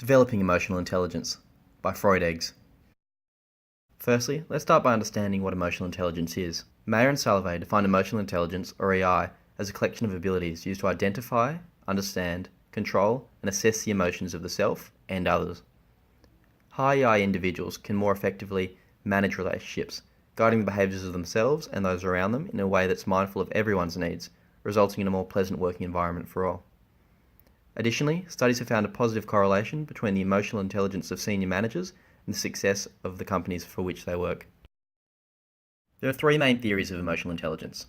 Developing Emotional Intelligence by Freud Eggs. Firstly, let's start by understanding what emotional intelligence is. Mayer and Saavedra define emotional intelligence, or EI, as a collection of abilities used to identify, understand, control, and assess the emotions of the self and others. High EI individuals can more effectively manage relationships, guiding the behaviours of themselves and those around them in a way that's mindful of everyone's needs, resulting in a more pleasant working environment for all. Additionally, studies have found a positive correlation between the emotional intelligence of senior managers and the success of the companies for which they work. There are three main theories of emotional intelligence.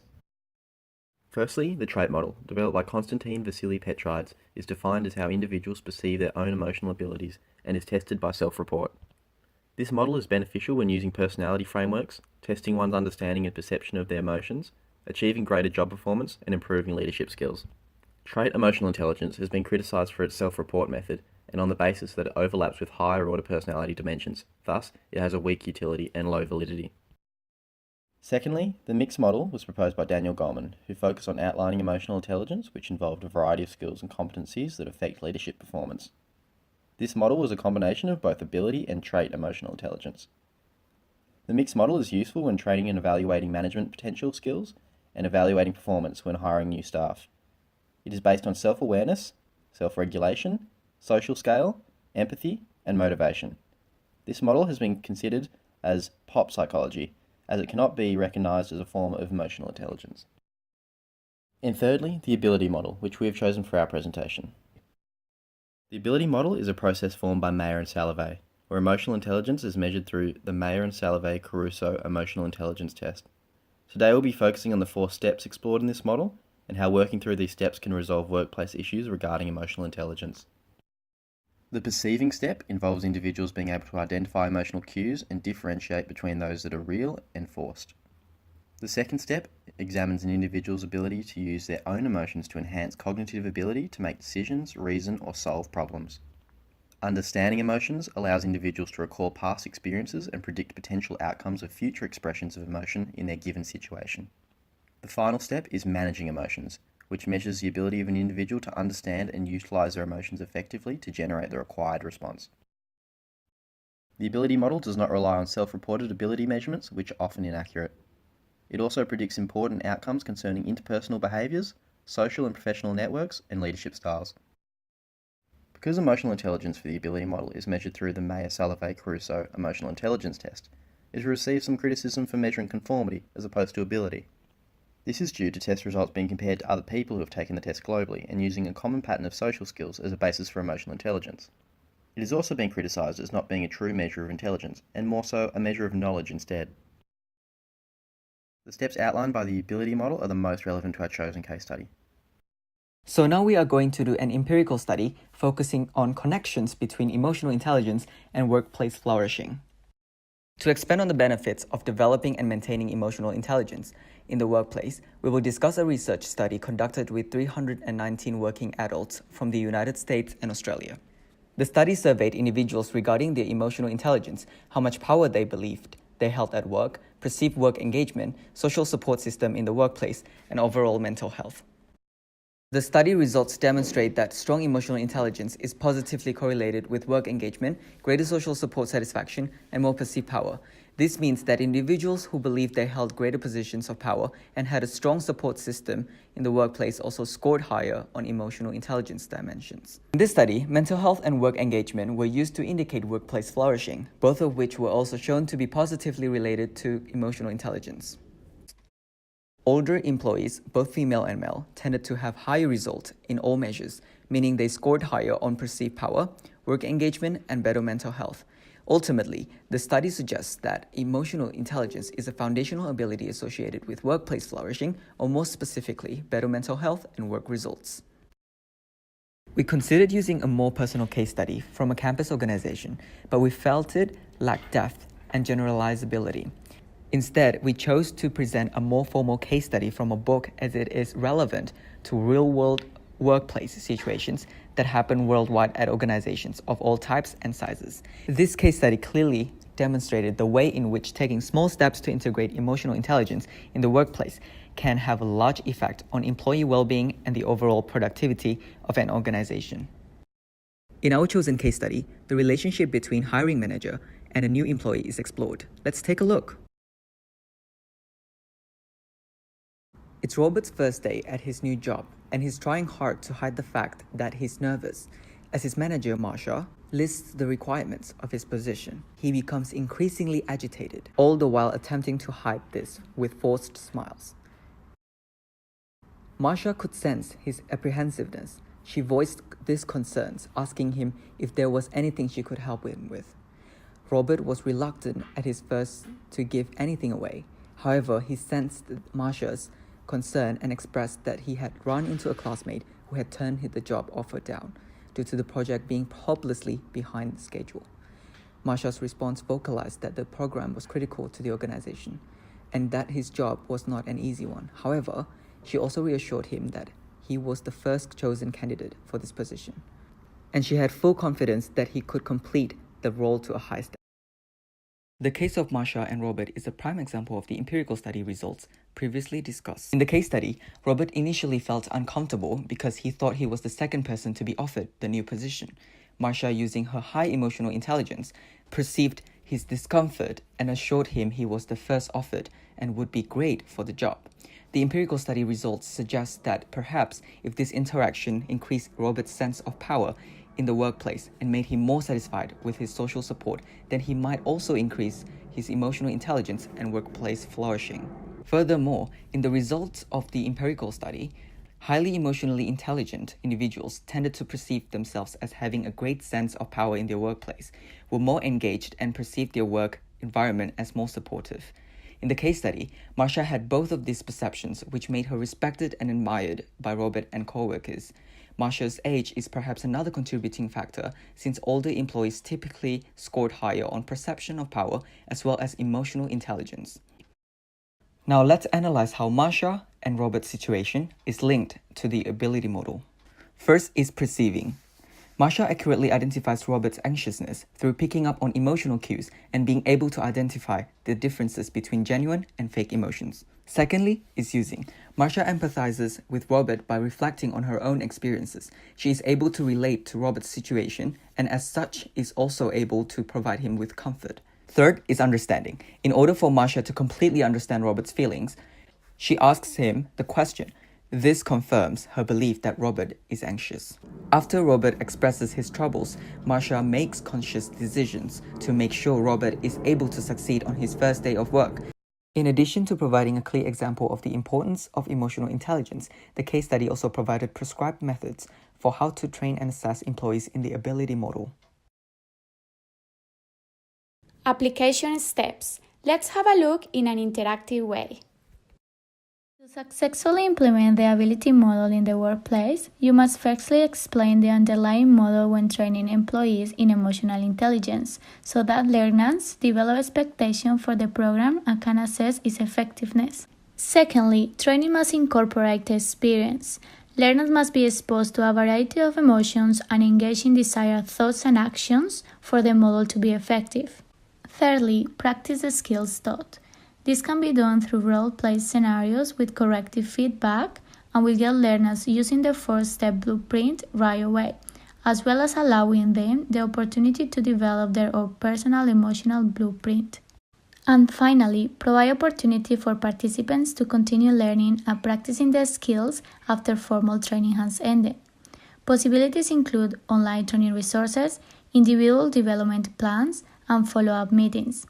Firstly, the trait model, developed by Konstantin Vasily Petrides, is defined as how individuals perceive their own emotional abilities and is tested by self-report. This model is beneficial when using personality frameworks, testing one's understanding and perception of their emotions, achieving greater job performance, and improving leadership skills. Trait emotional intelligence has been criticised for its self-report method and on the basis that it overlaps with higher order personality dimensions. Thus, it has a weak utility and low validity. Secondly, the mixed model was proposed by Daniel Goleman, who focused on outlining emotional intelligence, which involved a variety of skills and competencies that affect leadership performance. This model was a combination of both ability and trait emotional intelligence. The mixed model is useful when training and evaluating management potential skills and evaluating performance when hiring new staff. It is based on self-awareness, self-regulation, social scale, empathy, and motivation. This model has been considered as pop psychology, as it cannot be recognised as a form of emotional intelligence. And thirdly, the ability model, which we have chosen for our presentation. The ability model is a process formed by Mayer and Saavedra, where emotional intelligence is measured through the Mayer and Saavedra-Caruso emotional intelligence test. Today we'll be focusing on the 4 steps explored in this model, and how working through these steps can resolve workplace issues regarding emotional intelligence. The perceiving step involves individuals being able to identify emotional cues and differentiate between those that are real and forced. The second step examines an individual's ability to use their own emotions to enhance cognitive ability to make decisions, reason, or solve problems. Understanding emotions allows individuals to recall past experiences and predict potential outcomes of future expressions of emotion in their given situation. The final step is managing emotions, which measures the ability of an individual to understand and utilize their emotions effectively to generate the required response. The ability model does not rely on self-reported ability measurements, which are often inaccurate. It also predicts important outcomes concerning interpersonal behaviours, social and professional networks, and leadership styles. Because emotional intelligence for the ability model is measured through the Mayer-Saavedra-Caruso emotional intelligence test, it has received some criticism for measuring conformity as opposed to ability. This is due to test results being compared to other people who have taken the test globally and using a common pattern of social skills as a basis for emotional intelligence. It has also been criticised as not being a true measure of intelligence, and more so a measure of knowledge instead. The steps outlined by the ability model are the most relevant to our chosen case study. So now we are going to do an empirical study focusing on connections between emotional intelligence and workplace flourishing. To expand on the benefits of developing and maintaining emotional intelligence in the workplace, we will discuss a research study conducted with 319 working adults from the United States and Australia. The study surveyed individuals regarding their emotional intelligence, how much power they believed they held at work, perceived work engagement, social support system in the workplace, and overall mental health. The study results demonstrate that strong emotional intelligence is positively correlated with work engagement, greater social support satisfaction, and more perceived power. This means that individuals who believed they held greater positions of power and had a strong support system in the workplace also scored higher on emotional intelligence dimensions. In this study, mental health and work engagement were used to indicate workplace flourishing, both of which were also shown to be positively related to emotional intelligence. Older employees, both female and male, tended to have higher results in all measures, meaning they scored higher on perceived power, work engagement, and better mental health. Ultimately, the study suggests that emotional intelligence is a foundational ability associated with workplace flourishing, or more specifically, better mental health and work results. We considered using a more personal case study from a campus organization, but we felt it lacked depth and generalizability. Instead, we chose to present a more formal case study from a book as it is relevant to real-world workplace situations that happen worldwide at organizations of all types and sizes. This case study clearly demonstrated the way in which taking small steps to integrate emotional intelligence in the workplace can have a large effect on employee well-being and the overall productivity of an organization. In our chosen case study, the relationship between hiring manager and a new employee is explored. Let's take a look. It's Robert's first day at his new job, and he's trying hard to hide the fact that he's nervous. As his manager, Marsha, lists the requirements of his position, he becomes increasingly agitated, all the while attempting to hide this with forced smiles. Marsha could sense his apprehensiveness. She voiced these concerns, asking him if there was anything she could help him with. Robert was reluctant at his first to give anything away. However, he sensed Marsha's concern and expressed that he had run into a classmate who had turned the job offer down due to the project being hopelessly behind schedule. Marsha's response vocalized that the program was critical to the organization and that his job was not an easy one. However, she also reassured him that he was the first chosen candidate for this position, and she had full confidence that he could complete the role to a high standard. The case of Marsha and Robert is a prime example of the empirical study results previously discussed. In the case study, Robert initially felt uncomfortable because he thought he was the second person to be offered the new position. Marsha, using her high emotional intelligence, perceived his discomfort and assured him he was the first offered and would be great for the job. The empirical study results suggest that perhaps if this interaction increased Robert's sense of power in the workplace and made him more satisfied with his social support, then he might also increase his emotional intelligence and workplace flourishing. Furthermore, in the results of the empirical study, highly emotionally intelligent individuals tended to perceive themselves as having a great sense of power in their workplace, were more engaged, and perceived their work environment as more supportive. In the case study, Marsha had both of these perceptions, which made her respected and admired by Robert and co-workers. Marsha's age is perhaps another contributing factor, since older employees typically scored higher on perception of power as well as emotional intelligence. Now let's analyze how Marsha and Robert's situation is linked to the ability model. First is perceiving. Marsha accurately identifies Robert's anxiousness through picking up on emotional cues and being able to identify the differences between genuine and fake emotions. Secondly is using. Marsha empathizes with Robert by reflecting on her own experiences. She is able to relate to Robert's situation and as such is also able to provide him with comfort. Third is understanding. In order for Marsha to completely understand Robert's feelings, she asks him the question. This confirms her belief that Robert is anxious. After Robert expresses his troubles, Marsha makes conscious decisions to make sure Robert is able to succeed on his first day of work. In addition to providing a clear example of the importance of emotional intelligence, the case study also provided prescribed methods for how to train and assess employees in the ability model. Application steps. Let's have a look in an interactive way. To successfully implement the ability model in the workplace, you must firstly explain the underlying model when training employees in emotional intelligence, so that learners develop expectation for the program and can assess its effectiveness. Secondly, training must incorporate experience. Learners must be exposed to a variety of emotions and engage in desired thoughts and actions for the model to be effective. Thirdly, practice the skills taught. This can be done through role-play scenarios with corrective feedback and will get learners using the 4-step blueprint right away, as well as allowing them the opportunity to develop their own personal emotional blueprint. And finally, provide opportunity for participants to continue learning and practicing their skills after formal training has ended. Possibilities include online training resources, individual development plans, and follow-up meetings.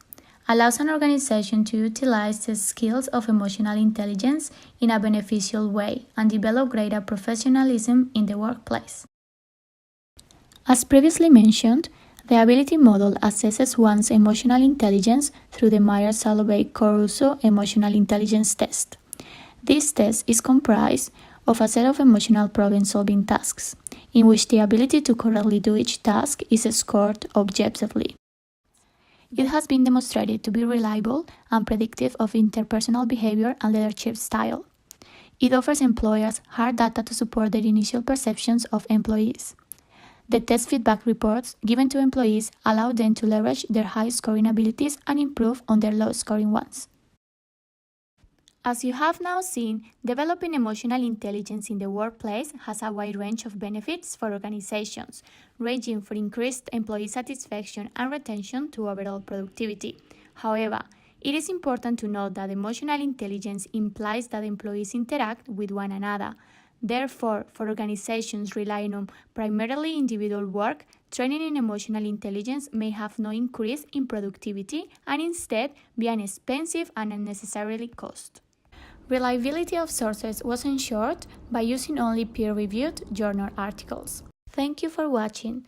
Allows an organization to utilize the skills of emotional intelligence in a beneficial way and develop greater professionalism in the workplace. As previously mentioned, the ability model assesses one's emotional intelligence through the Myers-Salovey-Caruso Emotional Intelligence Test. This test is comprised of a set of emotional problem-solving tasks, in which the ability to correctly do each task is scored objectively. It has been demonstrated to be reliable and predictive of interpersonal behavior and leadership style. It offers employers hard data to support their initial perceptions of employees. The test feedback reports given to employees allow them to leverage their high-scoring abilities and improve on their low-scoring ones. As you have now seen, developing emotional intelligence in the workplace has a wide range of benefits for organizations, ranging from increased employee satisfaction and retention to overall productivity. However, it is important to note that emotional intelligence implies that employees interact with one another. Therefore, for organizations relying on primarily individual work, training in emotional intelligence may have no increase in productivity and instead be an expensive and unnecessarily cost. Reliability of sources was ensured by using only peer-reviewed journal articles. Thank you for watching.